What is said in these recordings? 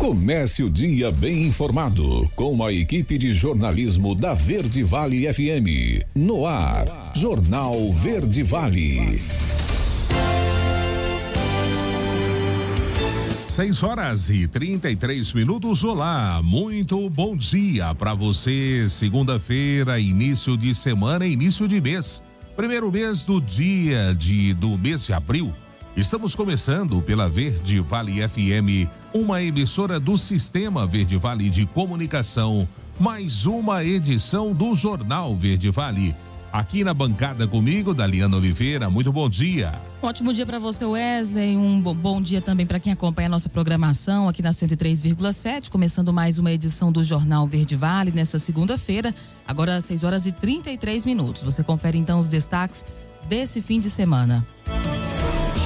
Comece o dia bem informado com a equipe de jornalismo da Verde Vale FM. No ar, Jornal Verde Vale. 6h33. Olá, muito bom dia para você. Segunda-feira, início de semana, início de mês. Primeiro mês do mês de abril. Estamos começando pela Verde Vale FM, uma emissora do Sistema Verde Vale de Comunicação, mais uma edição do Jornal Verde Vale. Aqui na bancada comigo, Daliana Oliveira, muito bom dia. Um ótimo dia para você, Wesley, um bom dia também para quem acompanha a nossa programação aqui na 103,7, começando mais uma edição do Jornal Verde Vale nessa segunda-feira, agora às 6h33. Você confere então os destaques desse fim de semana.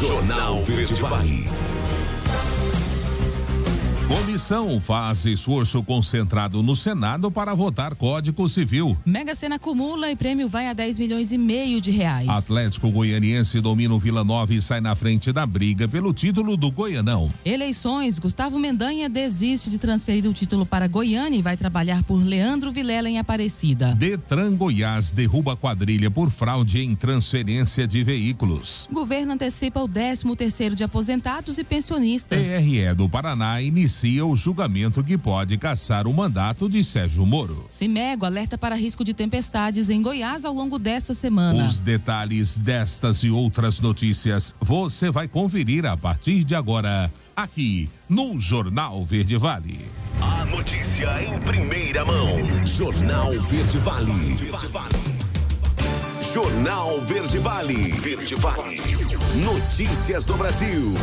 Jornal Verde Vale. Comissão faz esforço concentrado no Senado para votar Código Civil. Mega Sena acumula e prêmio vai a 10,5 milhões de reais. Atlético Goianiense domina o Vila Nova e sai na frente da briga pelo título do Goianão. Eleições, Gustavo Mendanha desiste de transferir o título para Goiânia e vai trabalhar por Leandro Vilela em Aparecida. Detran Goiás derruba quadrilha por fraude em transferência de veículos. Governo antecipa o 13º de aposentados e pensionistas. TRE do Paraná inicia o julgamento que pode cassar o mandato de Sérgio Moro. Cimego alerta para risco de tempestades em Goiás ao longo dessa semana. Os detalhes destas e outras notícias você vai conferir a partir de agora, aqui no Jornal Verde Vale. A notícia em primeira mão. Jornal Verde Vale. Jornal Verde Vale. Verde Vale. Notícias do Brasil.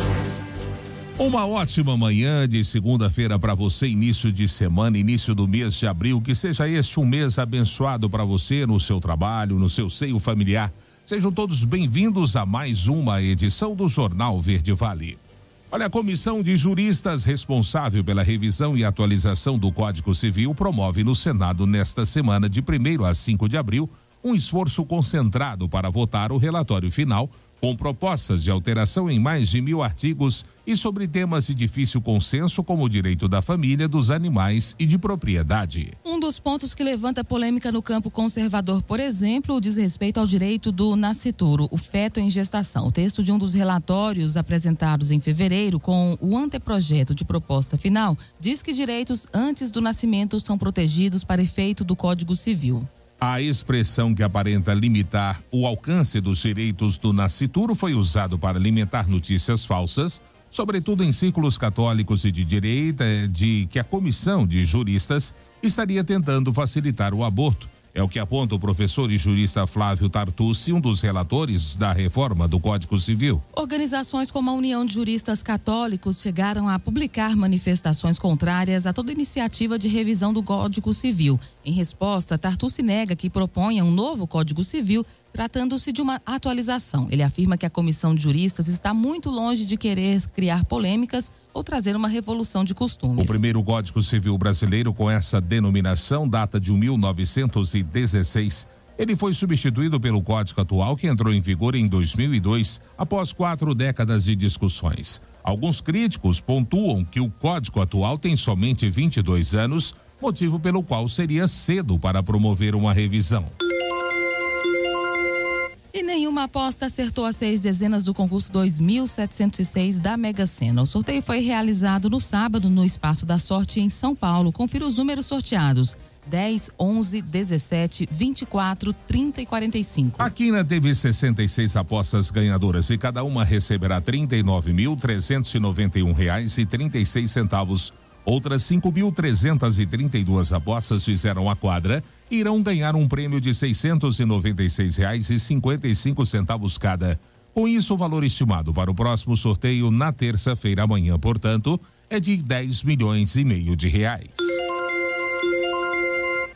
Uma ótima manhã de segunda-feira para você, início de semana, início do mês de abril. Que seja este um mês abençoado para você, no seu trabalho, no seu seio familiar. Sejam todos bem-vindos a mais uma edição do Jornal Verde Vale. Olha, a comissão de juristas responsável pela revisão e atualização do Código Civil promove no Senado nesta semana de 1º a 5 de abril um esforço concentrado para votar o relatório final com propostas de alteração em mais de 1.000 artigos e sobre temas de difícil consenso como o direito da família, dos animais e de propriedade. Um dos pontos que levanta polêmica no campo conservador, por exemplo, diz respeito ao direito do nascituro, o feto em gestação. O texto de um dos relatórios apresentados em fevereiro com o anteprojeto de proposta final diz que direitos antes do nascimento são protegidos para efeito do Código Civil. A expressão que aparenta limitar o alcance dos direitos do nascituro foi usado para alimentar notícias falsas, sobretudo em círculos católicos e de direita, de que a comissão de juristas estaria tentando facilitar o aborto. É o que aponta o professor e jurista Flávio Tartucci, um dos relatores da reforma do Código Civil. Organizações como a União de Juristas Católicos chegaram a publicar manifestações contrárias a toda iniciativa de revisão do Código Civil. Em resposta, Tartucci nega que proponha um novo Código Civil, tratando-se de uma atualização. Ele afirma que a comissão de juristas está muito longe de querer criar polêmicas ou trazer uma revolução de costumes. O primeiro Código Civil brasileiro com essa denominação data de 1916. Ele foi substituído pelo Código atual, que entrou em vigor em 2002, após 4 décadas de discussões. Alguns críticos pontuam que o Código atual tem somente 22 anos, motivo pelo qual seria cedo para promover uma revisão. E nenhuma aposta acertou as 6 dezenas do concurso 2.706 da Mega Sena. O sorteio foi realizado no sábado no Espaço da Sorte em São Paulo. Confira os números sorteados: 10, 11, 17, 24, 30 e 45. A Quina teve 66 apostas ganhadoras e cada uma receberá R$ 39.391,36. Outras 5.332 apostas fizeram a quadra e irão ganhar um prêmio de R$ 696,55 cada. Com isso, o valor estimado para o próximo sorteio na terça-feira amanhã, portanto, é de 10 milhões e meio de reais.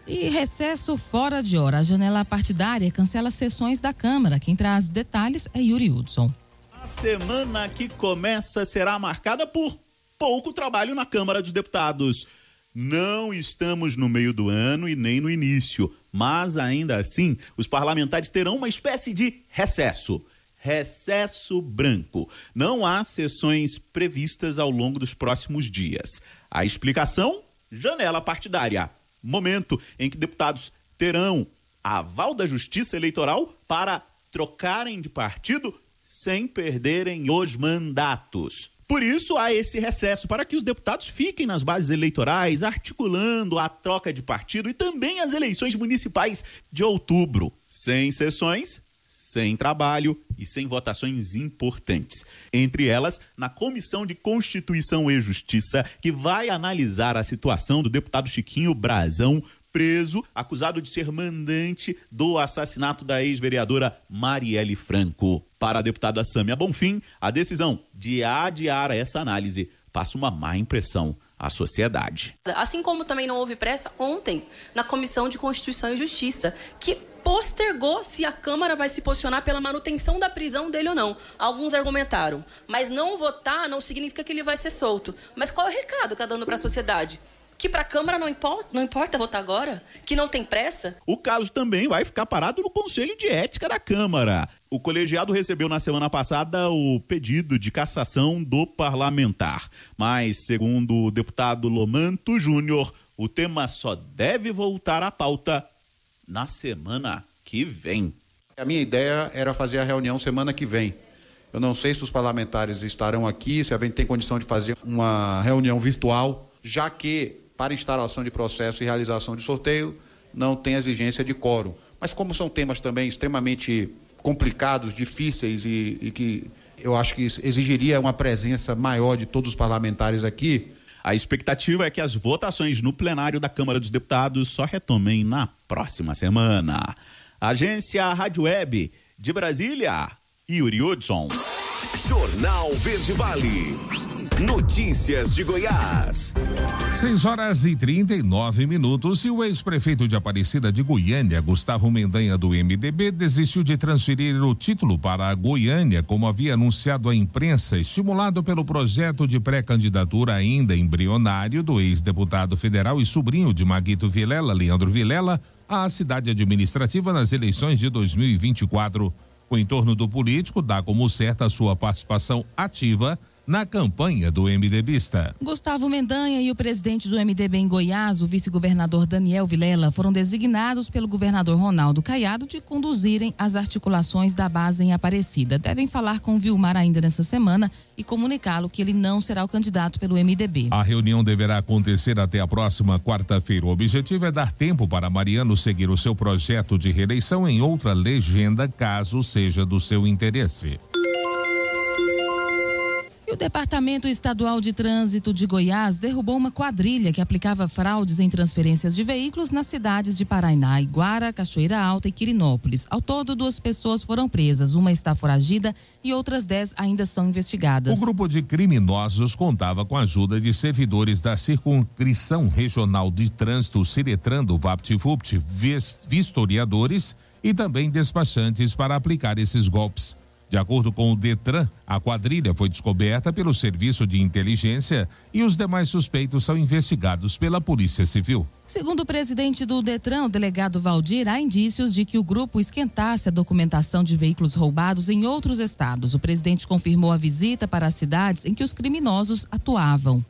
E recesso fora de hora. A janela partidária cancela sessões da Câmara. Quem traz detalhes é Yuri Hudson. A semana que começa será marcada por pouco trabalho na Câmara dos Deputados. Não estamos no meio do ano e nem no início, mas ainda assim, os parlamentares terão uma espécie de recesso. recesso branco. Não há sessões previstas ao longo dos próximos dias. A explicação? Janela partidária. Momento em que deputados terão aval da Justiça Eleitoral para trocarem de partido sem perderem os mandatos. Por isso, há esse recesso para que os deputados fiquem nas bases eleitorais, articulando a troca de partido e também as eleições municipais de outubro. Sem sessões, sem trabalho e sem votações importantes. Entre elas, na Comissão de Constituição e Justiça, que vai analisar a situação do deputado Chiquinho Brazão, preso, acusado de ser mandante do assassinato da ex-vereadora Marielle Franco. Para a deputada Sâmia Bonfim, a decisão de adiar essa análise passa uma má impressão à sociedade. Assim como também não houve pressa ontem na Comissão de Constituição e Justiça, que postergou se a Câmara vai se posicionar pela manutenção da prisão dele ou não. Alguns argumentaram, mas não votar não significa que ele vai ser solto. Mas qual é o recado que está dando para a sociedade? Que para a Câmara não importa votar agora? Que não tem pressa? O caso também vai ficar parado no Conselho de Ética da Câmara. O colegiado recebeu na semana passada o pedido de cassação do parlamentar. Mas, segundo o deputado Lomanto Júnior, o tema só deve voltar à pauta na semana que vem. A minha ideia era fazer a reunião semana que vem. Eu não sei se os parlamentares estarão aqui, se a gente tem condição de fazer uma reunião virtual, já que para instalação de processo e realização de sorteio não tem exigência de quórum. Mas como são temas também extremamente complicados, difíceis e que eu acho que exigiria uma presença maior de todos os parlamentares aqui. A expectativa é que as votações no plenário da Câmara dos Deputados só retomem na próxima semana. Agência Rádio Web de Brasília, Yuri Hudson. Jornal Verde Vale. Notícias de Goiás. 6h39 e o ex-prefeito de Aparecida de Goiânia, Gustavo Mendanha, do MDB, desistiu de transferir o título para Goiânia, como havia anunciado à imprensa, estimulado pelo projeto de pré-candidatura ainda embrionário do ex-deputado federal e sobrinho de Maguito Vilela, Leandro Vilela, à cidade administrativa nas eleições de 2024. O entorno do político dá como certa a sua participação ativa na campanha do MDBista. Gustavo Mendanha e o presidente do MDB em Goiás, o vice-governador Daniel Vilela, foram designados pelo governador Ronaldo Caiado de conduzirem as articulações da base em Aparecida. Devem falar com Vilmar ainda nessa semana e comunicá-lo que ele não será o candidato pelo MDB. A reunião deverá acontecer até a próxima quarta-feira. O objetivo é dar tempo para Mariano seguir o seu projeto de reeleição em outra legenda, caso seja do seu interesse. O Departamento Estadual de Trânsito de Goiás derrubou uma quadrilha que aplicava fraudes em transferências de veículos nas cidades de Parainá, Iguara, Cachoeira Alta e Quirinópolis. Ao todo, 2 pessoas foram presas, uma está foragida e outras 10 ainda são investigadas. O grupo de criminosos contava com a ajuda de servidores da Circunscrição Regional de Trânsito, Ciretrando, VaptVupt, vistoriadores e também despachantes para aplicar esses golpes. De acordo com o Detran, a quadrilha foi descoberta pelo Serviço de Inteligência e os demais suspeitos são investigados pela Polícia Civil. Segundo o presidente do Detran, o delegado Valdir, há indícios de que o grupo esquentasse a documentação de veículos roubados em outros estados. O presidente confirmou a visita para as cidades em que os criminosos atuavam.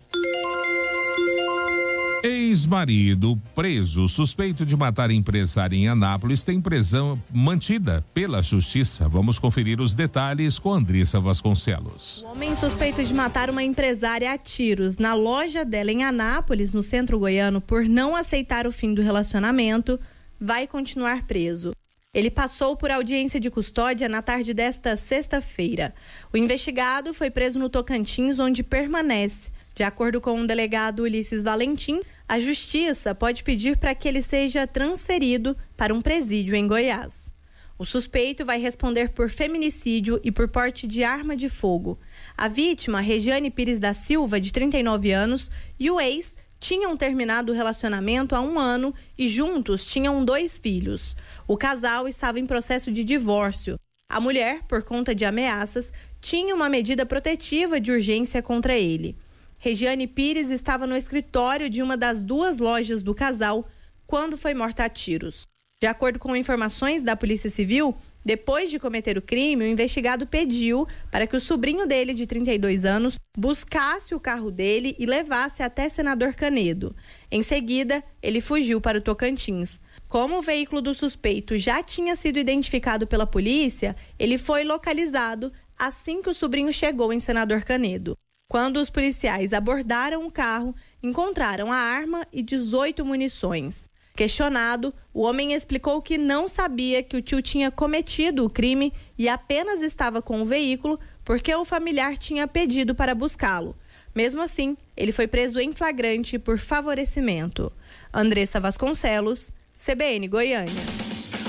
Ex-marido preso, suspeito de matar empresária em Anápolis, tem prisão mantida pela justiça. Vamos conferir os detalhes com Andressa Vasconcelos. O homem suspeito de matar uma empresária a tiros na loja dela em Anápolis, no centro goiano, por não aceitar o fim do relacionamento, vai continuar preso. Ele passou por audiência de custódia na tarde desta sexta-feira. O investigado foi preso no Tocantins, onde permanece. De acordo com o delegado Ulisses Valentim, a justiça pode pedir para que ele seja transferido para um presídio em Goiás. O suspeito vai responder por feminicídio e por porte de arma de fogo. A vítima, Regiane Pires da Silva, de 39 anos, e o ex tinham terminado o relacionamento há 1 ano e juntos tinham 2 filhos. O casal estava em processo de divórcio. A mulher, por conta de ameaças, tinha uma medida protetiva de urgência contra ele. Regiane Pires estava no escritório de uma das 2 lojas do casal quando foi morta a tiros. De acordo com informações da Polícia Civil, Depois de cometer o crime, o investigado pediu para que o sobrinho dele, de 32 anos, buscasse o carro dele e levasse até Senador Canedo. Em seguida, ele fugiu para o Tocantins. Como o veículo do suspeito já tinha sido identificado pela polícia, ele foi localizado assim que o sobrinho chegou em Senador Canedo. Quando os policiais abordaram o carro, encontraram a arma e 18 munições. Questionado, o homem explicou que não sabia que o tio tinha cometido o crime e apenas estava com o veículo porque o familiar tinha pedido para buscá-lo. Mesmo assim, ele foi preso em flagrante por favorecimento. Andressa Vasconcelos, CBN Goiânia.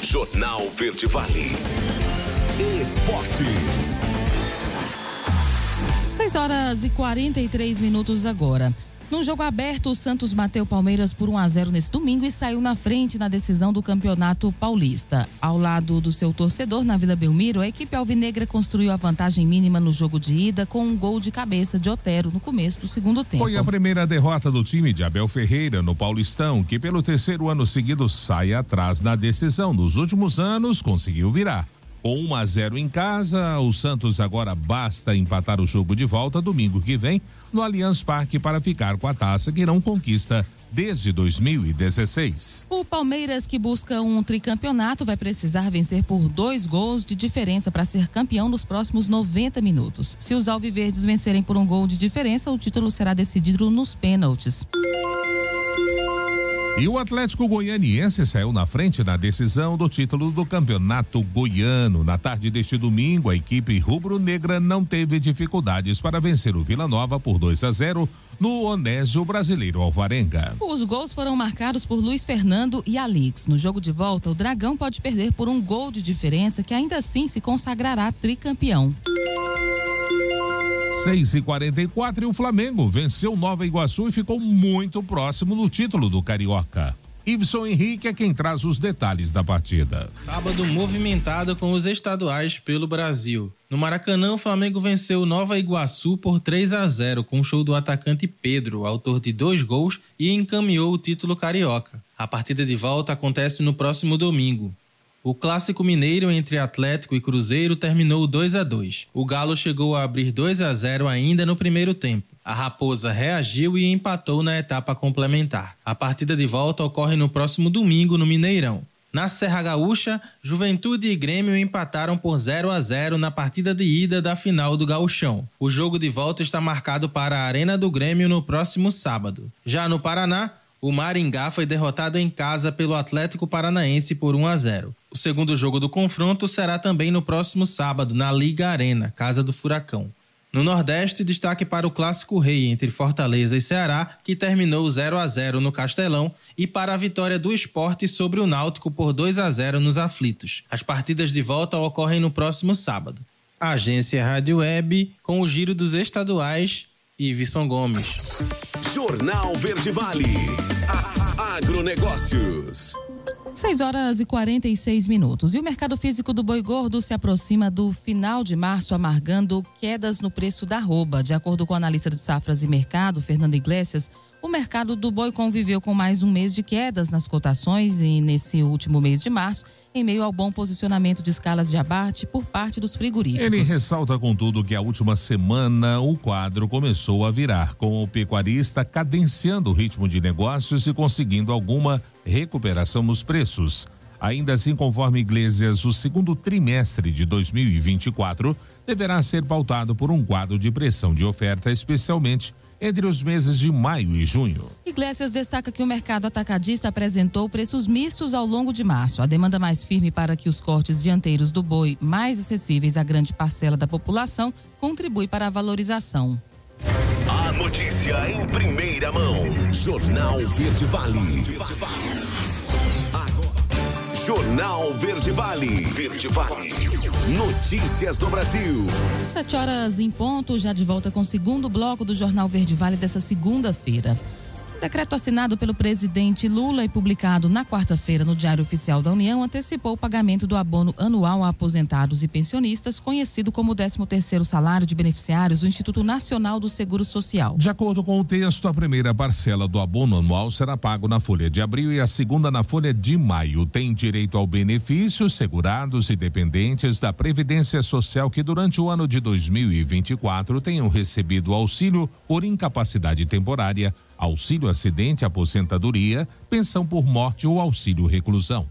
Jornal Verde Vale. Esportes. 6h43 agora. No jogo aberto, o Santos bateu o Palmeiras por 1-0 nesse domingo e saiu na frente na decisão do Campeonato Paulista. Ao lado do seu torcedor, na Vila Belmiro, a equipe alvinegra construiu a vantagem mínima no jogo de ida com um gol de cabeça de Otero no começo do segundo tempo. Foi a primeira derrota do time de Abel Ferreira no Paulistão, que pelo terceiro ano seguido sai atrás na decisão. Nos últimos anos, conseguiu virar. Com 1-0 em casa, o Santos agora basta empatar o jogo de volta domingo que vem no Allianz Parque para ficar com a taça que não conquista desde 2016. O Palmeiras, que busca um tricampeonato, vai precisar vencer por 2 gols de diferença para ser campeão nos próximos 90 minutos. Se os alviverdes vencerem por um gol de diferença, o título será decidido nos pênaltis. E o Atlético Goianiense saiu na frente na decisão do título do Campeonato Goiano. Na tarde deste domingo, a equipe rubro-negra não teve dificuldades para vencer o Vila Nova por 2-0 no Onésio Brasileiro Alvarenga. Os gols foram marcados por Luiz Fernando e Alix. No jogo de volta, o Dragão pode perder por um gol de diferença, que ainda assim se consagrará tricampeão. 6h44 e o Flamengo venceu Nova Iguaçu e ficou muito próximo do título do Carioca. Iveson Henrique é quem traz os detalhes da partida. Sábado movimentado com os estaduais pelo Brasil. No Maracanã, o Flamengo venceu Nova Iguaçu por 3-0 com o show do atacante Pedro, autor de 2 gols, e encaminhou o título carioca. A partida de volta acontece no próximo domingo. O clássico mineiro entre Atlético e Cruzeiro terminou 2-2. O Galo chegou a abrir 2-0 ainda no primeiro tempo. A Raposa reagiu e empatou na etapa complementar. A partida de volta ocorre no próximo domingo no Mineirão. Na Serra Gaúcha, Juventude e Grêmio empataram por 0-0 na partida de ida da final do Gauchão. O jogo de volta está marcado para a Arena do Grêmio no próximo sábado. Já no Paraná, o Maringá foi derrotado em casa pelo Atlético Paranaense por 1-0. O segundo jogo do confronto será também no próximo sábado, na Liga Arena, casa do Furacão. No Nordeste, destaque para o Clássico Rei entre Fortaleza e Ceará, que terminou 0-0 no Castelão, e para a vitória do Sport sobre o Náutico por 2-0 nos Aflitos. As partidas de volta ocorrem no próximo sábado. A Agência Rádio Web, com o giro dos estaduais, Iveson Gomes. Jornal Verde Vale. Agronegócios. 6h46. E o mercado físico do boi gordo se aproxima do final de março, amargando quedas no preço da arroba. De acordo com o analista de safras e mercado, Fernando Iglesias, o mercado do boi conviveu com mais um mês de quedas nas cotações e nesse último mês de março, em meio ao bom posicionamento de escalas de abate por parte dos frigoríficos. Ele ressalta, contudo, que a última semana o quadro começou a virar, com o pecuarista cadenciando o ritmo de negócios e conseguindo alguma recuperação nos preços. Ainda assim, conforme Iglesias, o segundo trimestre de 2024 deverá ser pautado por um quadro de pressão de oferta, especialmente entre os meses de maio e junho. Iglesias destaca que o mercado atacadista apresentou preços mistos ao longo de março. A demanda mais firme para que os cortes dianteiros do boi, mais acessíveis à grande parcela da população, contribui para a valorização. A notícia em primeira mão. Jornal Verde Vale. Jornal Verde Vale. Verde Vale. Notícias do Brasil. 7h em ponto, já de volta com o segundo bloco do Jornal Verde Vale dessa segunda-feira. Decreto assinado pelo presidente Lula e publicado na quarta-feira no Diário Oficial da União antecipou o pagamento do abono anual a aposentados e pensionistas, conhecido como o 13º salário de beneficiários do Instituto Nacional do Seguro Social. De acordo com o texto, a primeira parcela do abono anual será pago na folha de abril e a segunda na folha de maio. Tem direito ao benefício segurados e dependentes da Previdência Social que durante o ano de 2024 tenham recebido auxílio por incapacidade temporária, auxílio acidente, aposentadoria, pensão por morte ou auxílio reclusão.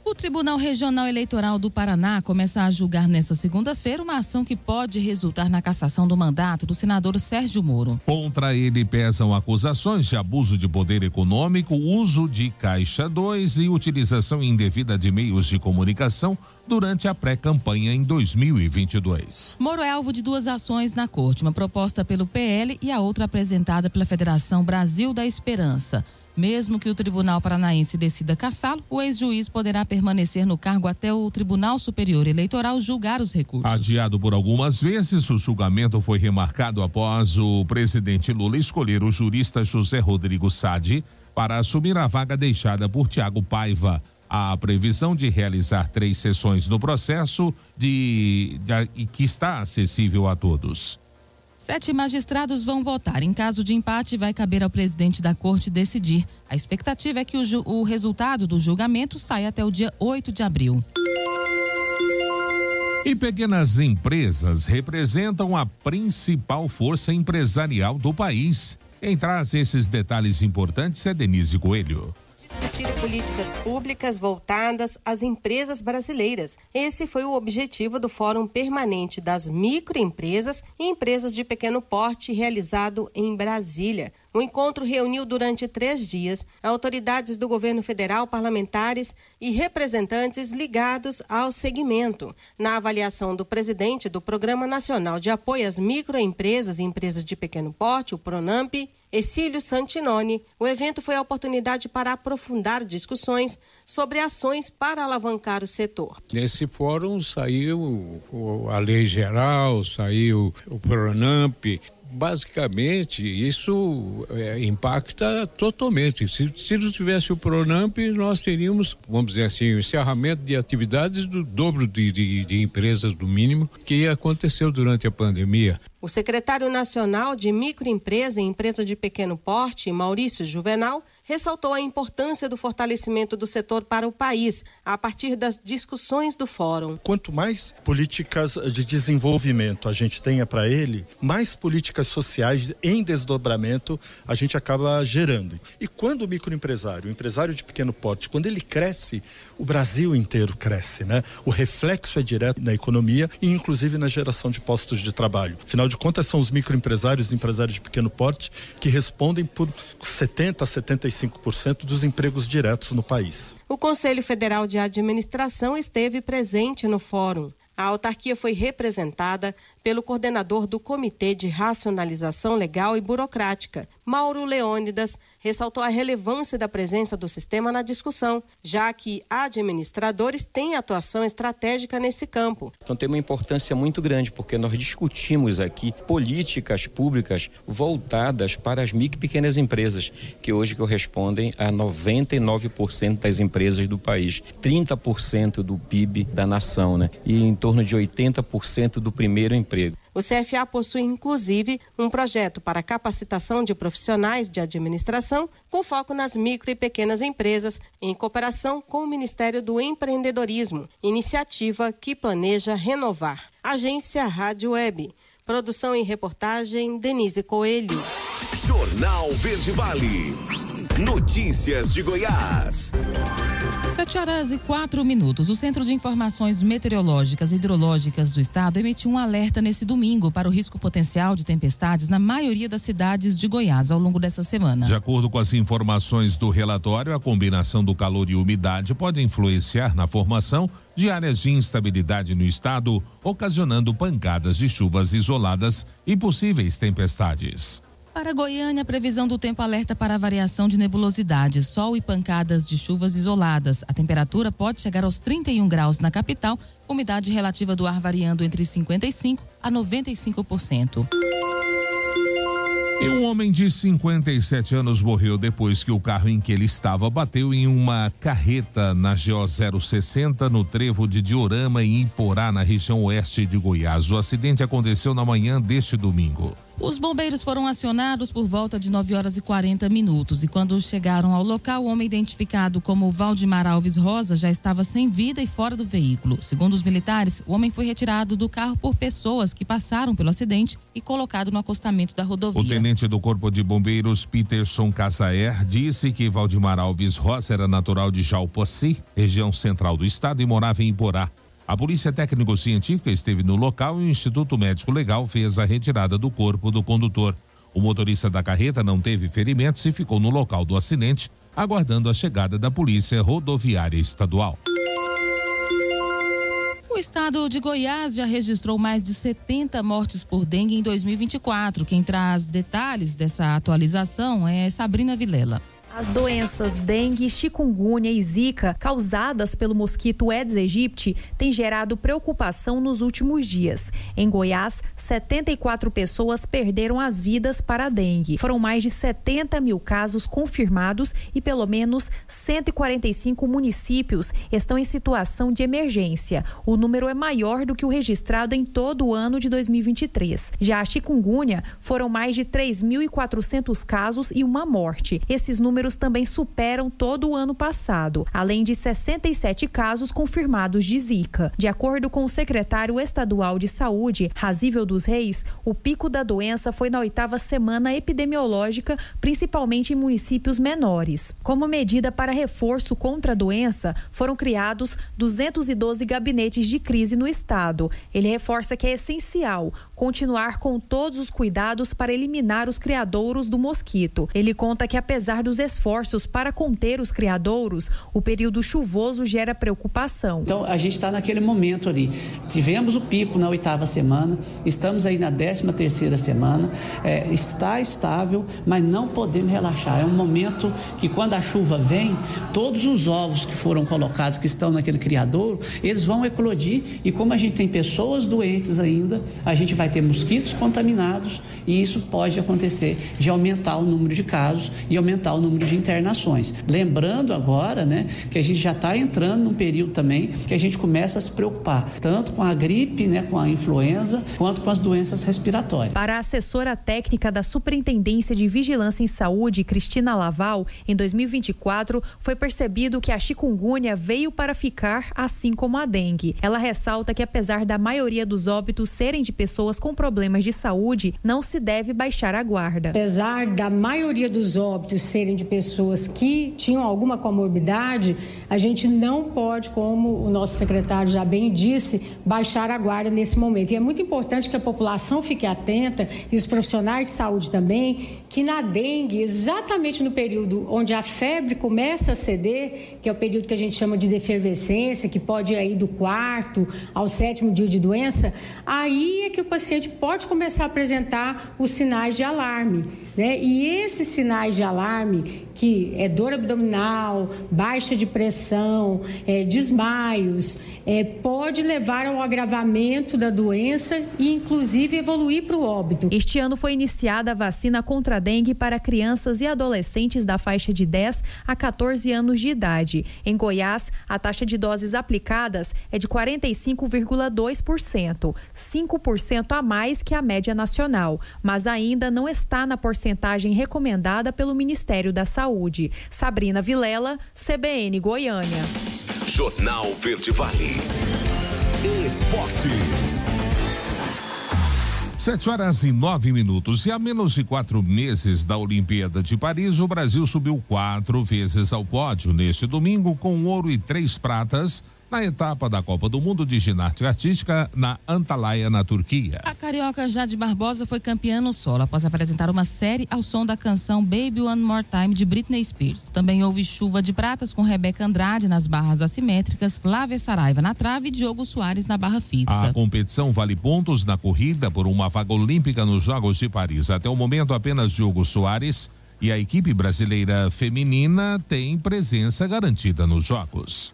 O Tribunal Regional Eleitoral do Paraná começa a julgar nesta segunda-feira uma ação que pode resultar na cassação do mandato do senador Sérgio Moro. Contra ele pesam acusações de abuso de poder econômico, uso de Caixa 2 e utilização indevida de meios de comunicação durante a pré-campanha em 2022. Moro é alvo de duas ações na corte, uma proposta pelo PL e a outra apresentada pela Federação Brasil da Esperança. Mesmo que o Tribunal Paranaense decida cassá-lo, o ex-juiz poderá permanecer no cargo até o Tribunal Superior Eleitoral julgar os recursos. Adiado por algumas vezes, o julgamento foi remarcado após o presidente Lula escolher o jurista José Rodrigo Sadi para assumir a vaga deixada por Tiago Paiva. Há a previsão de realizar 3 sessões no processo e que está acessível a todos. 7 magistrados vão votar. Em caso de empate, vai caber ao presidente da corte decidir. A expectativa é que o resultado do julgamento saia até o dia 8 de abril. E pequenas empresas representam a principal força empresarial do país. Quem traz esses detalhes importantes é Denise Coelho. Discutir políticas públicas voltadas às empresas brasileiras. Esse foi o objetivo do Fórum Permanente das Microempresas e Empresas de Pequeno Porte, realizado em Brasília. O encontro reuniu durante 3 dias autoridades do governo federal, parlamentares e representantes ligados ao segmento. Na avaliação do presidente do Programa Nacional de Apoio às Microempresas e Empresas de Pequeno Porte, o PRONAMP, Exílio Santinoni, o evento foi a oportunidade para aprofundar discussões sobre ações para alavancar o setor. Nesse fórum saiu a lei geral, saiu o PRONAMP. Basicamente, isso impacta totalmente. Se não tivesse o PRONAMP, nós teríamos, vamos dizer assim, o encerramento de atividades do dobro de empresas, do mínimo, que aconteceu durante a pandemia. O secretário nacional de Microempresa e Empresa de Pequeno Porte, Maurício Juvenal, ressaltou a importância do fortalecimento do setor para o país, a partir das discussões do fórum. Quanto mais políticas de desenvolvimento a gente tenha para ele, mais políticas sociais em desdobramento a gente acaba gerando. E quando o microempresário, o empresário de pequeno porte, quando ele cresce, o Brasil inteiro cresce, né? O reflexo é direto na economia e inclusive na geração de postos de trabalho. Afinal de contas, são os microempresários e empresários de pequeno porte que respondem por 70% a 75% dos empregos diretos no país. O Conselho Federal de Administração esteve presente no fórum. A autarquia foi representada pelo coordenador do Comitê de Racionalização Legal e Burocrática, Mauro Leônidas, ressaltou a relevância da presença do sistema na discussão, já que administradores têm atuação estratégica nesse campo. Então tem uma importância muito grande, porque nós discutimos aqui políticas públicas voltadas para as micro e pequenas empresas, que hoje correspondem a 99% das empresas do país, 30% do PIB da nação, né? E em torno de 80% do primeiro emprego. O CFA possui, inclusive, um projeto para capacitação de profissionais de administração com foco nas micro e pequenas empresas, em cooperação com o Ministério do Empreendedorismo, iniciativa que planeja renovar. Agência Rádio Web. Produção e reportagem, Denise Coelho. Jornal Verde Vale. Notícias de Goiás. 7h04. O Centro de Informações Meteorológicas e Hidrológicas do Estado emitiu um alerta nesse domingo para o risco potencial de tempestades na maioria das cidades de Goiás ao longo dessa semana. De acordo com as informações do relatório, a combinação do calor e umidade pode influenciar na formação de áreas de instabilidade no estado, ocasionando pancadas de chuvas isoladas e possíveis tempestades. Para Goiânia, a previsão do tempo alerta para a variação de nebulosidade, sol e pancadas de chuvas isoladas. A temperatura pode chegar aos 31 graus na capital, umidade relativa do ar variando entre 55% a 95%. E um homem de 57 anos morreu depois que o carro em que ele estava bateu em uma carreta na GO 060 no trevo de Diorama em Iporá, na região oeste de Goiás. O acidente aconteceu na manhã deste domingo. Os bombeiros foram acionados por volta de 9h40 e quando chegaram ao local, o homem identificado como Valdemar Alves Rosa já estava sem vida e fora do veículo. Segundo os militares, o homem foi retirado do carro por pessoas que passaram pelo acidente e colocado no acostamento da rodovia. O tenente do Corpo de Bombeiros, Peterson Casaer, disse que Valdemar Alves Rosa era natural de Jalpoci, região central do estado, e morava em Iporá. A Polícia Técnico-Científica esteve no local e o Instituto Médico Legal fez a retirada do corpo do condutor. O motorista da carreta não teve ferimentos e ficou no local do acidente, aguardando a chegada da Polícia Rodoviária Estadual. O estado de Goiás já registrou mais de 70 mortes por dengue em 2024. Quem traz detalhes dessa atualização é Sabrina Vilela. As doenças dengue, chikungunya e zika, causadas pelo mosquito Aedes aegypti, têm gerado preocupação nos últimos dias. Em Goiás, 74 pessoas perderam as vidas para a dengue. Foram mais de 70 mil casos confirmados e pelo menos 145 municípios estão em situação de emergência. O número é maior do que o registrado em todo o ano de 2023. Já a chikungunya, foram mais de 3.400 casos e uma morte. Esses números também superam todo o ano passado, além de 67 casos confirmados de zika. De acordo com o secretário estadual de saúde, Razível dos Reis, o pico da doença foi na 8ª semana epidemiológica, principalmente em municípios menores. Como medida para reforço contra a doença, foram criados 212 gabinetes de crise no estado. Ele reforça que é essencial continuar com todos os cuidados para eliminar os criadouros do mosquito. Ele conta que, apesar dos esforços para conter os criadouros, o período chuvoso gera preocupação. Então, a gente está naquele momento ali. Tivemos o pico na 8ª semana, estamos aí na 13ª semana, está estável, mas não podemos relaxar. É um momento que, quando a chuva vem, todos os ovos que foram colocados, que estão naquele criadouro, eles vão eclodir, e como a gente tem pessoas doentes ainda, a gente vai ter mosquitos contaminados, e isso pode acontecer de aumentar o número de casos e aumentar o número de internações. Lembrando agora, que a gente já está entrando num período também que a gente começa a se preocupar, tanto com a gripe, com a influenza, quanto com as doenças respiratórias. Para a assessora técnica da Superintendência de Vigilância em Saúde, Cristina Laval, em 2024, foi percebido que a chikungunya veio para ficar, assim como a dengue. Ela ressalta que, apesar da maioria dos óbitos serem de pessoas com problemas de saúde, não se deve baixar a guarda. Apesar da maioria dos óbitos serem de pessoas que tinham alguma comorbidade, a gente não pode, como o nosso secretário já bem disse, baixar a guarda nesse momento. E é muito importante que a população fique atenta, e os profissionais de saúde também, que na dengue, exatamente no período onde a febre começa a ceder, que é o período que a gente chama de defervescência, que pode ir aí do 4º ao 7º dia de doença, aí é que o paciente pode começar a apresentar os sinais de alarme, E esses sinais de alarme, que é dor abdominal, baixa de pressão, desmaios, pode levar ao agravamento da doença e, inclusive, evoluir para o óbito. Este ano foi iniciada a vacina contra a dengue para crianças e adolescentes da faixa de 10 a 14 anos de idade. Em Goiás, a taxa de doses aplicadas é de 45,2%, 5% a mais que a média nacional, mas ainda não está na porcentagem recomendada pelo Ministério da Saúde. Sabrina Vilela, CBN Goiânia. Jornal Verde Vale. Esportes. 7h09. E a menos de 4 meses da Olimpíada de Paris, o Brasil subiu 4 vezes ao pódio neste domingo, com ouro e 3 pratas na etapa da Copa do Mundo de Ginástica Artística na Antalya, na Turquia. A carioca Jade Barbosa foi campeã no solo após apresentar uma série ao som da canção Baby One More Time de Britney Spears. Também houve chuva de pratas com Rebeca Andrade nas barras assimétricas, Flávia Saraiva na trave e Diogo Soares na barra fixa. A competição vale pontos na corrida por uma vaga olímpica nos Jogos de Paris. Até o momento, apenas Diogo Soares e a equipe brasileira feminina têm presença garantida nos Jogos.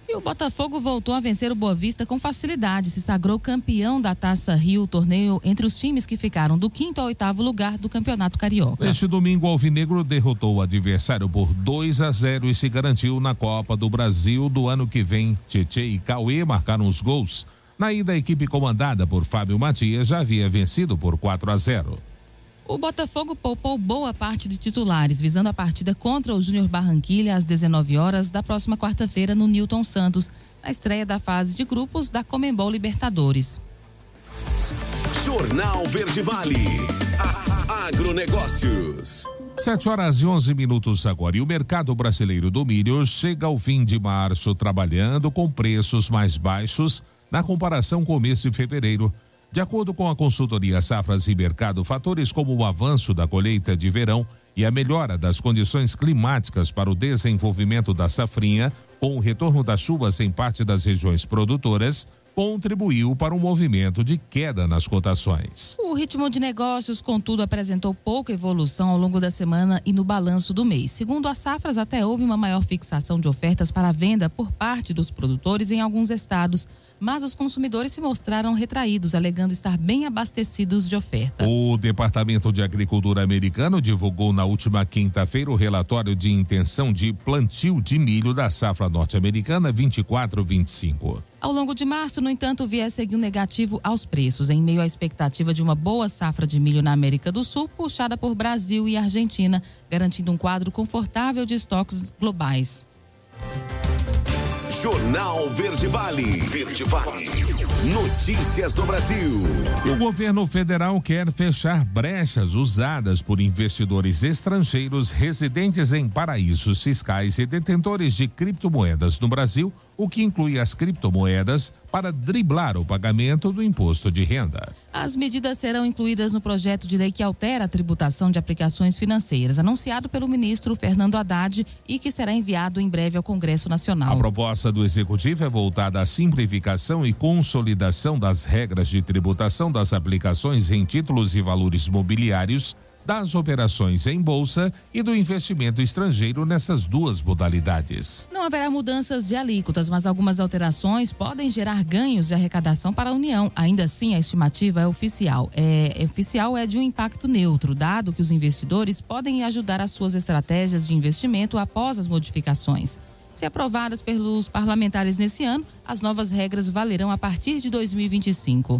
E o O Botafogo voltou a vencer o Boa Vista com facilidade, se sagrou campeão da Taça Rio, torneio entre os times que ficaram do 5º ao 8º lugar do Campeonato Carioca. Este domingo, o Alvinegro derrotou o adversário por 2-0 e se garantiu na Copa do Brasil do ano que vem. Tietê e Cauê marcaram os gols. Na ida, a equipe comandada por Fábio Matias já havia vencido por 4-0. O Botafogo poupou boa parte de titulares, visando a partida contra o Júnior Barranquilla às 19 horas da próxima quarta-feira no Newton Santos, na estreia da fase de grupos da Conmebol Libertadores. Jornal Verde Vale. Agronegócios. 7h11 agora. E o mercado brasileiro do milho chega ao fim de março trabalhando com preços mais baixos na comparação com o mês de fevereiro. De acordo com a consultoria Safras e Mercado, fatores como o avanço da colheita de verão e a melhora das condições climáticas para o desenvolvimento da safrinha, com o retorno das chuvas em parte das regiões produtoras, contribuiu para um movimento de queda nas cotações. O ritmo de negócios, contudo, apresentou pouca evolução ao longo da semana e no balanço do mês. Segundo as Safras, até houve uma maior fixação de ofertas para a venda por parte dos produtores em alguns estados, mas os consumidores se mostraram retraídos, alegando estar bem abastecidos de oferta. O Departamento de Agricultura americano divulgou na última quinta-feira o relatório de intenção de plantio de milho da safra norte-americana 24-25. Ao longo de março, no entanto, o viés seguiu negativo aos preços, em meio à expectativa de uma boa safra de milho na América do Sul, puxada por Brasil e Argentina, garantindo um quadro confortável de estoques globais. Jornal Verde Vale. Verde Vale. Notícias do Brasil. O governo federal quer fechar brechas usadas por investidores estrangeiros residentes em paraísos fiscais e detentores de criptomoedas no Brasil, o que inclui as criptomoedas, para driblar o pagamento do imposto de renda. As medidas serão incluídas no projeto de lei que altera a tributação de aplicações financeiras, anunciado pelo ministro Fernando Haddad e que será enviado em breve ao Congresso Nacional. A proposta do Executivo é voltada à simplificação e consolidação das regras de tributação das aplicações em títulos e valores mobiliários, das operações em bolsa e do investimento estrangeiro nessas duas modalidades. Não haverá mudanças de alíquotas, mas algumas alterações podem gerar ganhos de arrecadação para a União. Ainda assim, a estimativa é oficial. É de um impacto neutro, dado que os investidores podem ajudar as suas estratégias de investimento após as modificações. Se aprovadas pelos parlamentares nesse ano, as novas regras valerão a partir de 2025.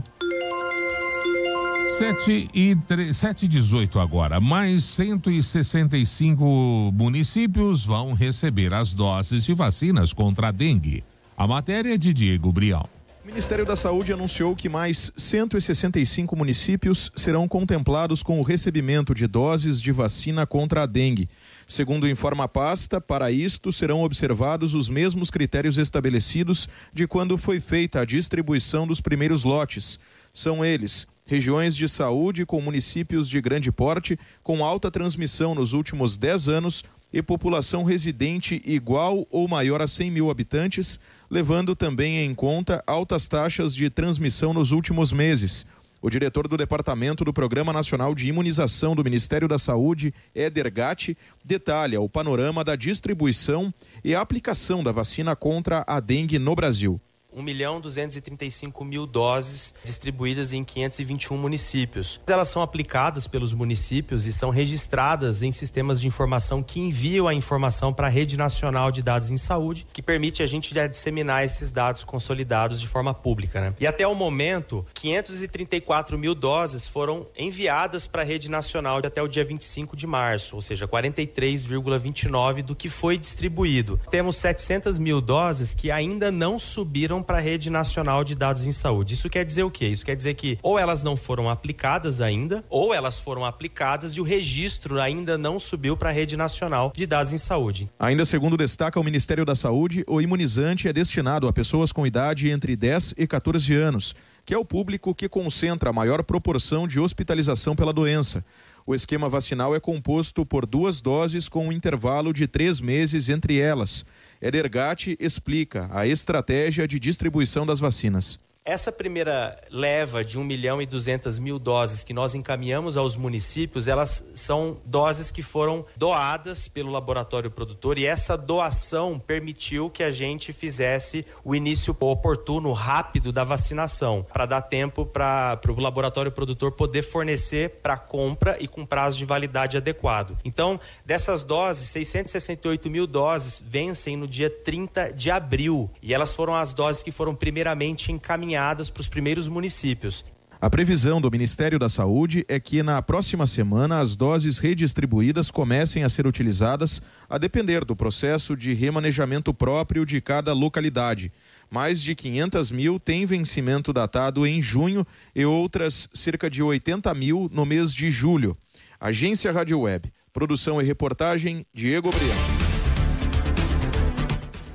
7h18 agora. Mais 165 municípios vão receber as doses de vacinas contra a dengue. A matéria é de Diego Brião. O Ministério da Saúde anunciou que mais 165 municípios serão contemplados com o recebimento de doses de vacina contra a dengue. Segundo informa a pasta, para isto serão observados os mesmos critérios estabelecidos de quando foi feita a distribuição dos primeiros lotes. São eles: regiões de saúde com municípios de grande porte, com alta transmissão nos últimos 10 anos e população residente igual ou maior a 100 mil habitantes, levando também em conta altas taxas de transmissão nos últimos meses. O diretor do Departamento do Programa Nacional de Imunização do Ministério da Saúde, Éder Gatti, detalha o panorama da distribuição e a aplicação da vacina contra a dengue no Brasil. 1.235.000 doses distribuídas em 521 municípios. Elas são aplicadas pelos municípios e são registradas em sistemas de informação que enviam a informação para a Rede Nacional de Dados em Saúde, que permite a gente já disseminar esses dados consolidados de forma pública, né? E até o momento, 534.000 doses foram enviadas para a Rede Nacional até o dia 25 de março, ou seja, 43,29% do que foi distribuído. Temos 700.000 doses que ainda não subiram para a Rede Nacional de Dados em Saúde. Isso quer dizer o quê? Isso quer dizer que ou elas não foram aplicadas ainda, ou elas foram aplicadas e o registro ainda não subiu para a Rede Nacional de Dados em Saúde. Ainda segundo destaca o Ministério da Saúde, o imunizante é destinado a pessoas com idade entre 10 e 14 anos, que é o público que concentra a maior proporção de hospitalização pela doença. O esquema vacinal é composto por 2 doses com um intervalo de 3 meses entre elas. Éder Gatti explica a estratégia de distribuição das vacinas. Essa primeira leva de 1.200.000 doses que nós encaminhamos aos municípios, elas são doses que foram doadas pelo laboratório produtor, e essa doação permitiu que a gente fizesse o início oportuno, rápido da vacinação, para dar tempo para o laboratório produtor poder fornecer para compra e com prazo de validade adequado. Então, dessas doses, 668.000 doses vencem no dia 30 de abril, e elas foram as doses que foram primeiramente encaminhadas para os primeiros municípios. A previsão do Ministério da Saúde é que na próxima semana as doses redistribuídas comecem a ser utilizadas a depender do processo de remanejamento próprio de cada localidade. Mais de 500.000 têm vencimento datado em junho e outras cerca de 80.000 no mês de julho. Agência Rádio Web. Produção e reportagem, Diego Brião.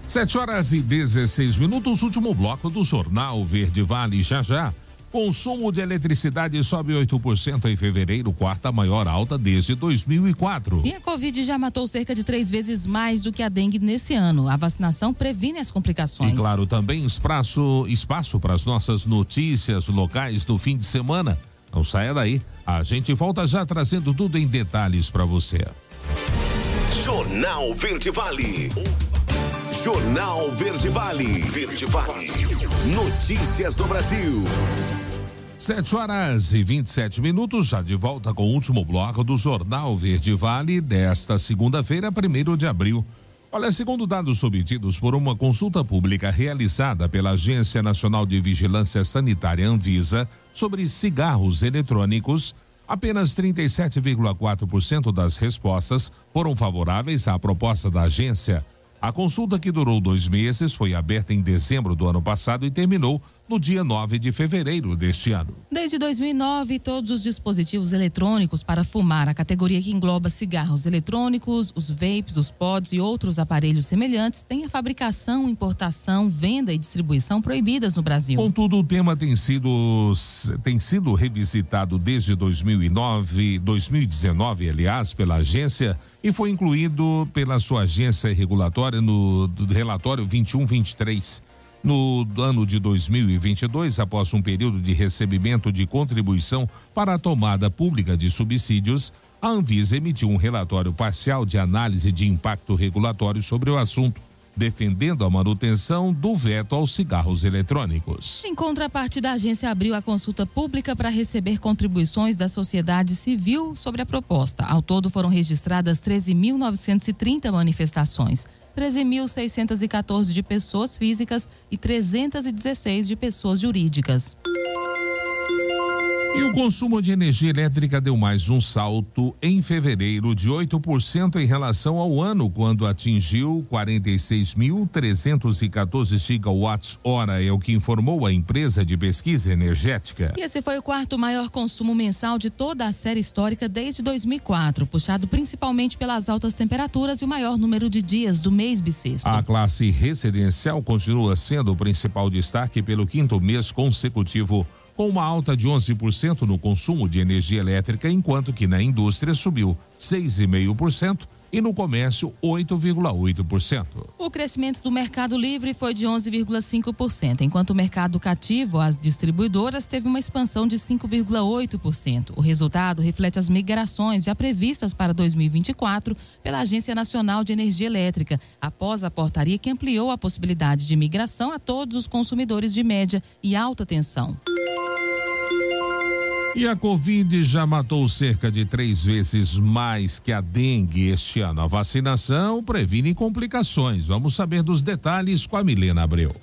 7h16, último bloco do Jornal Verde Vale. Já. Consumo de eletricidade sobe 8% em fevereiro, quarta maior alta desde 2004. E a Covid já matou cerca de 3 vezes mais do que a dengue nesse ano. A vacinação previne as complicações. E claro, também espaço para as nossas notícias locais do fim de semana. Não saia daí, a gente volta já trazendo tudo em detalhes para você. Jornal Verde Vale. Jornal Verde Vale. Verde Vale. Notícias do Brasil. 7h27, já de volta com o último bloco do Jornal Verde Vale desta segunda-feira, 1º de abril. Olha, segundo dados obtidos por uma consulta pública realizada pela Agência Nacional de Vigilância Sanitária Anvisa sobre cigarros eletrônicos, apenas 37,4% das respostas foram favoráveis à proposta da agência. A consulta, que durou 2 meses, foi aberta em dezembro do ano passado e terminou no dia 9 de fevereiro deste ano. Desde 2009, todos os dispositivos eletrônicos para fumar, a categoria que engloba cigarros eletrônicos, os vapes, os pods e outros aparelhos semelhantes, têm a fabricação, importação, venda e distribuição proibidas no Brasil. Contudo, o tema tem sido revisitado desde 2019, aliás, pela agência, e foi incluído pela sua agência regulatória no relatório 2123. No ano de 2022, após um período de recebimento de contribuição para a tomada pública de subsídios, a Anvisa emitiu um relatório parcial de análise de impacto regulatório sobre o assunto, defendendo a manutenção do veto aos cigarros eletrônicos. Em contrapartida, a agência abriu a consulta pública para receber contribuições da sociedade civil sobre a proposta. Ao todo, foram registradas 13.930 manifestações, 13.614 de pessoas físicas e 316 de pessoas jurídicas. E o consumo de energia elétrica deu mais um salto em fevereiro de 8% em relação ao ano, quando atingiu 46.314 gigawatts-hora, é o que informou a empresa de pesquisa energética. E esse foi o 4º maior consumo mensal de toda a série histórica desde 2004, puxado principalmente pelas altas temperaturas e o maior número de dias do mês bissexto. A classe residencial continua sendo o principal destaque pelo 5º mês consecutivo, com uma alta de 11% no consumo de energia elétrica, enquanto que na indústria subiu 6,5% e no comércio 8,8%. O crescimento do mercado livre foi de 11,5%, enquanto o mercado cativo, as distribuidoras, teve uma expansão de 5,8%. O resultado reflete as migrações já previstas para 2024 pela Agência Nacional de Energia Elétrica, após a portaria que ampliou a possibilidade de migração a todos os consumidores de média e alta tensão. E a Covid já matou cerca de 3 vezes mais que a dengue este ano. A vacinação previne complicações. Vamos saber dos detalhes com a Milena Abreu.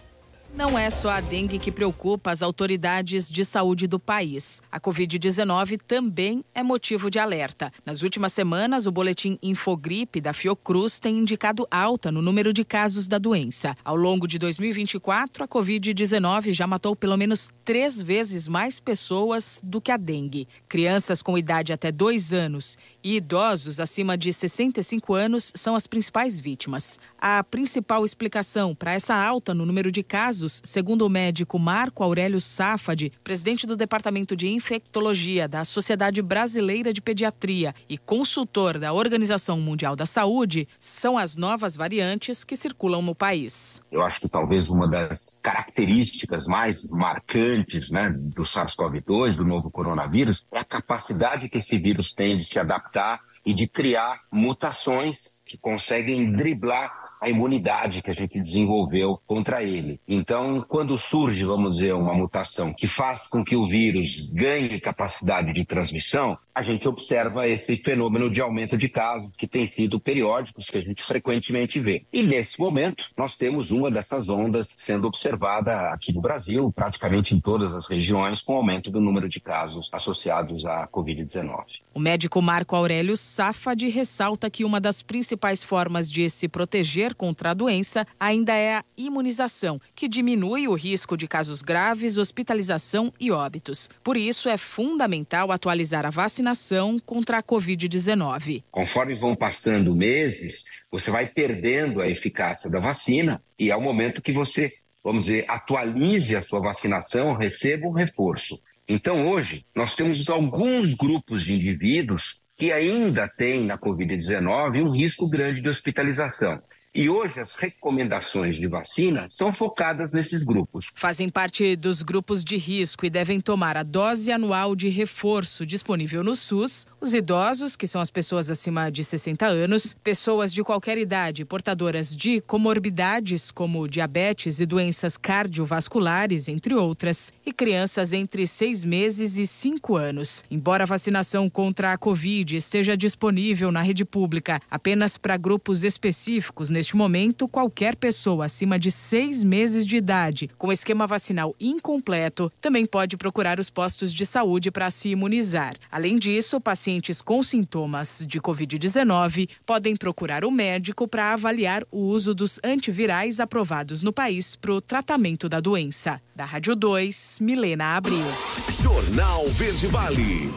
Não é só a dengue que preocupa as autoridades de saúde do país. A Covid-19 também é motivo de alerta. Nas últimas semanas, o boletim Infogripe da Fiocruz tem indicado alta no número de casos da doença. Ao longo de 2024, a Covid-19 já matou pelo menos 3 vezes mais pessoas do que a dengue. Crianças com idade até 2 anos e idosos acima de 65 anos são as principais vítimas. A principal explicação para essa alta no número de casos casos, segundo o médico Marco Aurélio Safadi, presidente do Departamento de Infectologia da Sociedade Brasileira de Pediatria e consultor da Organização Mundial da Saúde, são as novas variantes que circulam no país. Eu acho que talvez uma das características mais marcantes, do SARS-CoV-2, do novo coronavírus, é a capacidade que esse vírus tem de se adaptar e de criar mutações que conseguem driblar a imunidade que a gente desenvolveu contra ele. Então, quando surge, vamos dizer, uma mutação que faz com que o vírus ganhe capacidade de transmissão, a gente observa esse fenômeno de aumento de casos que tem sido periódicos, que a gente frequentemente vê. E nesse momento, nós temos uma dessas ondas sendo observada aqui no Brasil, praticamente em todas as regiões, com aumento do número de casos associados à Covid-19. O médico Marco Aurélio Safadi ressalta que uma das principais formas de se proteger contra a doença ainda é a imunização, que diminui o risco de casos graves, hospitalização e óbitos. Por isso, é fundamental atualizar a vacinação contra a Covid-19. Conforme vão passando meses, você vai perdendo a eficácia da vacina e é o momento que você, vamos dizer, atualize a sua vacinação, receba um reforço. Então, hoje, nós temos alguns grupos de indivíduos que ainda têm na Covid-19 um risco grande de hospitalização. E hoje as recomendações de vacina são focadas nesses grupos. Fazem parte dos grupos de risco e devem tomar a dose anual de reforço disponível no SUS, os idosos, que são as pessoas acima de 60 anos, pessoas de qualquer idade portadoras de comorbidades como diabetes e doenças cardiovasculares, entre outras, e crianças entre 6 meses e 5 anos. Embora a vacinação contra a Covid esteja disponível na rede pública apenas para grupos específicos, neste momento, qualquer pessoa acima de 6 meses de idade com esquema vacinal incompleto também pode procurar os postos de saúde para se imunizar. Além disso, pacientes com sintomas de Covid-19 podem procurar o médico para avaliar o uso dos antivirais aprovados no país para o tratamento da doença. Da Rádio 2, Milena Abril. Jornal Verde Vale.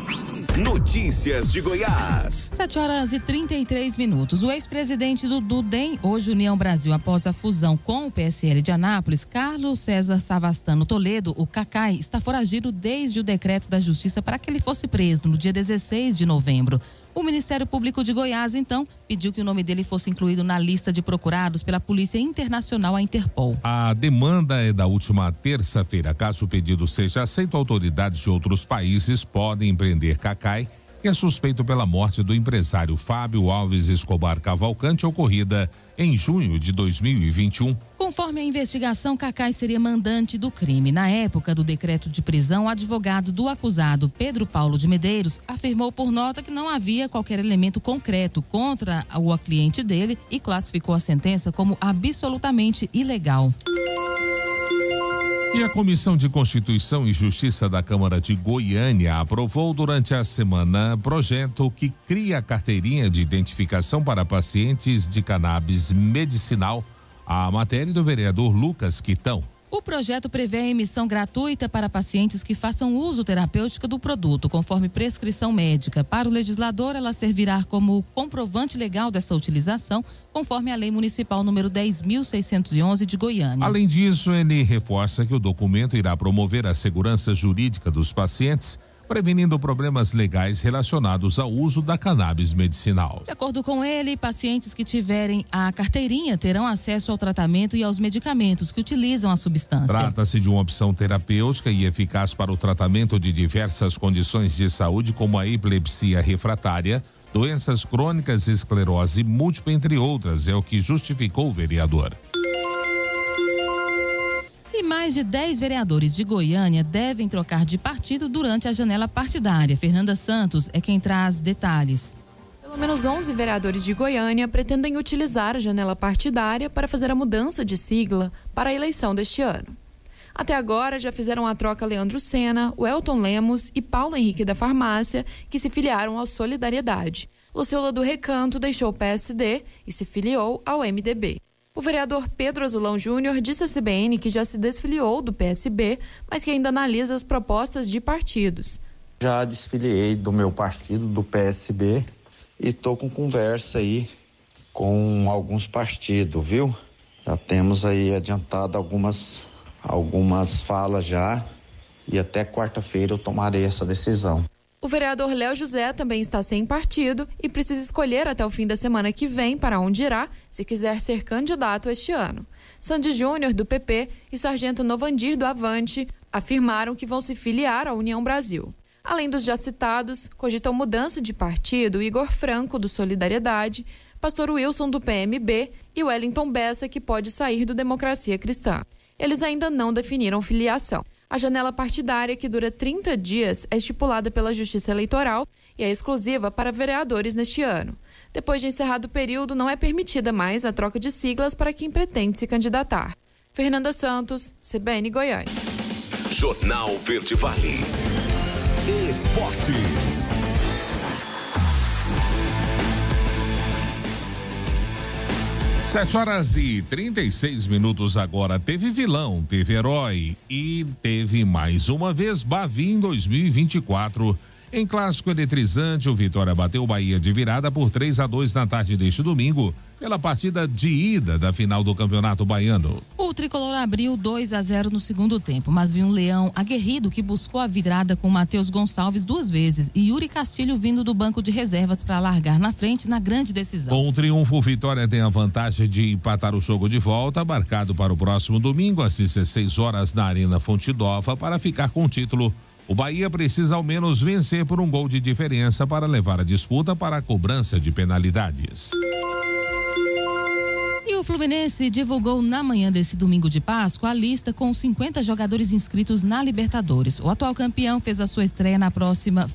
Notícias de Goiás. 7h33. O ex-presidente do DEM, hoje União Brasil, após a fusão com o PSL de Anápolis, Carlos César Savastano Toledo, o Cacai, está foragido desde o decreto da Justiça para que ele fosse preso no dia 16 de novembro. O Ministério Público de Goiás, então, pediu que o nome dele fosse incluído na lista de procurados pela Polícia Internacional, a Interpol. A demanda é da última terça-feira. Caso o pedido seja aceito, autoridades de outros países podem prender Cacai, que é suspeito pela morte do empresário Fábio Alves Escobar Cavalcante, ocorrida em junho de 2021. Conforme a investigação, Cacai seria mandante do crime. Na época do decreto de prisão, o advogado do acusado, Pedro Paulo de Medeiros, afirmou por nota que não havia qualquer elemento concreto contra o cliente dele e classificou a sentença como absolutamente ilegal. E a Comissão de Constituição e Justiça da Câmara de Goiânia aprovou durante a semana projeto que cria a carteirinha de identificação para pacientes de cannabis medicinal. A matéria do vereador Lucas Quitão. O projeto prevê a emissão gratuita para pacientes que façam uso terapêutico do produto, conforme prescrição médica. Para o legislador, ela servirá como comprovante legal dessa utilização, conforme a Lei Municipal número 10.611 de Goiânia. Além disso, ele reforça que o documento irá promover a segurança jurídica dos pacientes, prevenindo problemas legais relacionados ao uso da cannabis medicinal. De acordo com ele, pacientes que tiverem a carteirinha terão acesso ao tratamento e aos medicamentos que utilizam a substância. Trata-se de uma opção terapêutica e eficaz para o tratamento de diversas condições de saúde, como a epilepsia refratária, doenças crônicas, esclerose múltipla, entre outras, é o que justificou o vereador. E mais de 10 vereadores de Goiânia devem trocar de partido durante a janela partidária. Fernanda Santos é quem traz detalhes. Pelo menos 11 vereadores de Goiânia pretendem utilizar a janela partidária para fazer a mudança de sigla para a eleição deste ano. Até agora já fizeram a troca Leandro Sena, Welton Lemos e Paulo Henrique da Farmácia, que se filiaram ao Solidariedade. Luciola do Recanto deixou o PSD e se filiou ao MDB. O vereador Pedro Azulão Júnior disse à CBN que já se desfiliou do PSB, mas que ainda analisa as propostas de partidos. Já desfiliei do meu partido, do PSB, e estou com conversa aí com alguns partidos, viu? Já temos aí adiantado algumas algumas falas já e até quarta-feira eu tomarei essa decisão. O vereador Léo José também está sem partido e precisa escolher até o fim da semana que vem para onde irá, se quiser ser candidato este ano. Sandy Júnior, do PP, e Sargento Novandir, do Avante, afirmaram que vão se filiar à União Brasil. Além dos já citados, cogitam mudança de partido Igor Franco, do Solidariedade, Pastor Wilson, do PMB, e Wellington Bessa, que pode sair do Democracia Cristã. Eles ainda não definiram filiação. A janela partidária, que dura 30 dias, é estipulada pela Justiça Eleitoral e é exclusiva para vereadores neste ano. Depois de encerrado o período, não é permitida mais a troca de siglas para quem pretende se candidatar. Fernanda Santos, CBN Goiânia. Jornal Verde Vale. Esportes. Sete horas e 36 minutos agora. Teve vilão, teve herói e teve mais uma vez Bavi em 2024. Em clássico eletrizante, o Vitória bateu o Bahia de virada por 3-2 na tarde deste domingo, pela partida de ida da final do Campeonato Baiano. O tricolor abriu 2-0 no segundo tempo, mas viu um Leão aguerrido que buscou a virada com Matheus Gonçalves 2 vezes e Yuri Castilho vindo do banco de reservas para largar na frente na grande decisão. Com o triunfo, o Vitória tem a vantagem de empatar o jogo de volta, marcado para o próximo domingo às 16 horas na Arena Fonte Nova, para ficar com o título. O Bahia precisa ao menos vencer por um gol de diferença para levar a disputa para a cobrança de penalidades. E o Fluminense divulgou na manhã desse domingo de Páscoa a lista com 50 jogadores inscritos na Libertadores. O atual campeão faz a sua estreia na próxima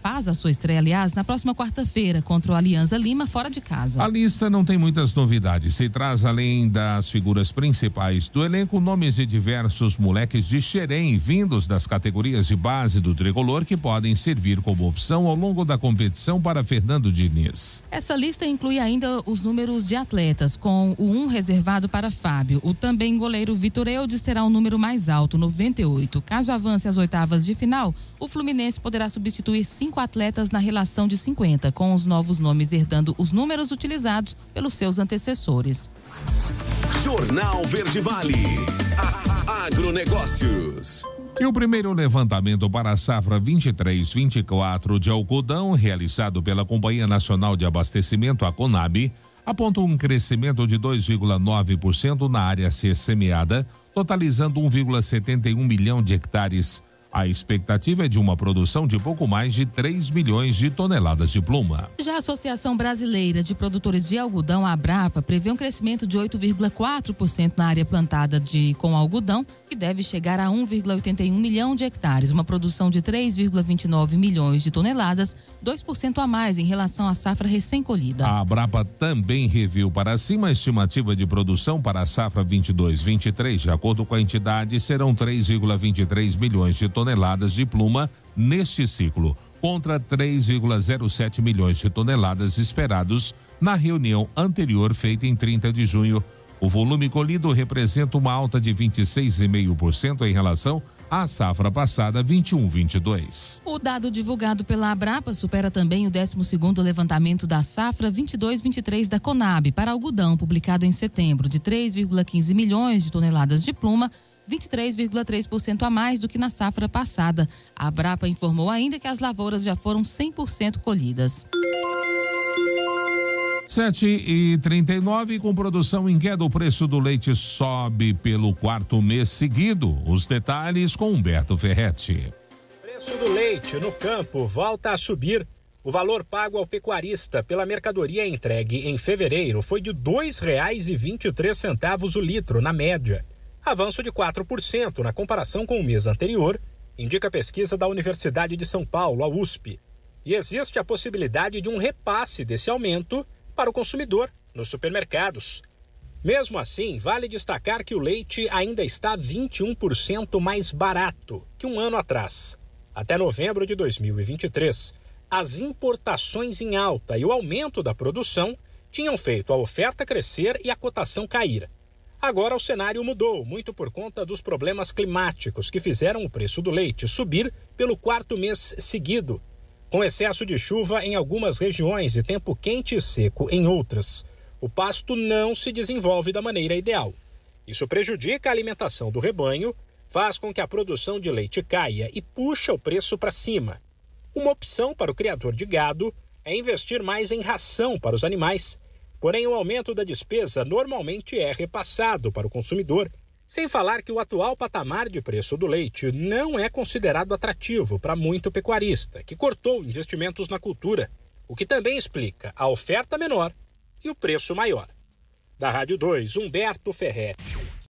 quarta-feira contra o Alianza Lima, fora de casa. A lista não tem muitas novidades. Se traz, além das figuras principais do elenco, nomes de diversos moleques de Xerém, vindos das categorias de base do tricolor, que podem servir como opção ao longo da competição para Fernando Diniz. Essa lista inclui ainda os números de atletas, com o 1 reservado para Fábio. O também goleiro Vitor Eudes terá um número mais alto, 98. Caso avance às oitavas de final, o Fluminense poderá substituir 5 atletas na relação de 50, com os novos nomes herdando os números utilizados pelos seus antecessores. Jornal Verde Vale. Agronegócios. E o primeiro levantamento para a safra 23-24 de algodão, realizado pela Companhia Nacional de Abastecimento, a Conab, aponta um crescimento de 2,9% na área a ser semeada, totalizando 1,71 milhão de hectares. A expectativa é de uma produção de pouco mais de 3 milhões de toneladas de pluma. Já a Associação Brasileira de Produtores de Algodão, a Abrapa, prevê um crescimento de 8,4% na área plantada com algodão, que deve chegar a 1,81 milhão de hectares, uma produção de 3,29 milhões de toneladas, 2% a mais em relação à safra recém-colhida. A Abrapa também reviu para cima a estimativa de produção para a safra 22-23. De acordo com a entidade, serão 3,23 milhões de toneladas de pluma neste ciclo, contra 3,07 milhões de toneladas esperados na reunião anterior feita em 30 de junho. O volume colhido representa uma alta de 26,5% em relação à safra passada 21-22. O dado divulgado pela Abrapa supera também o 12º levantamento da safra 22-23 da Conab para algodão, publicado em setembro, de 3,15 milhões de toneladas de pluma, 23,3% a mais do que na safra passada. A Abrapa informou ainda que as lavouras já foram 100% colhidas. 7h39, com produção em queda, o preço do leite sobe pelo 4º mês seguido. Os detalhes com Humberto Ferretti. O preço do leite no campo volta a subir. O valor pago ao pecuarista pela mercadoria entregue em fevereiro foi de R$ 2,23 o litro, na média. Avanço de 4% na comparação com o mês anterior, indica a pesquisa da Universidade de São Paulo, a USP. E existe a possibilidade de um repasse desse aumento para o consumidor nos supermercados. Mesmo assim, vale destacar que o leite ainda está 21% mais barato que um ano atrás. Até novembro de 2023, as importações em alta e o aumento da produção tinham feito a oferta crescer e a cotação cair. Agora o cenário mudou, muito por conta dos problemas climáticos que fizeram o preço do leite subir pelo 4º mês seguido, com excesso de chuva em algumas regiões e tempo quente e seco em outras. O pasto não se desenvolve da maneira ideal. Isso prejudica a alimentação do rebanho, faz com que a produção de leite caia e puxa o preço para cima. Uma opção para o criador de gado é investir mais em ração para os animais, porém o aumento da despesa normalmente é repassado para o consumidor, sem falar que o atual patamar de preço do leite não é considerado atrativo para muito pecuarista, que cortou investimentos na cultura, o que também explica a oferta menor e o preço maior. Da Rádio 2, Humberto Ferretti.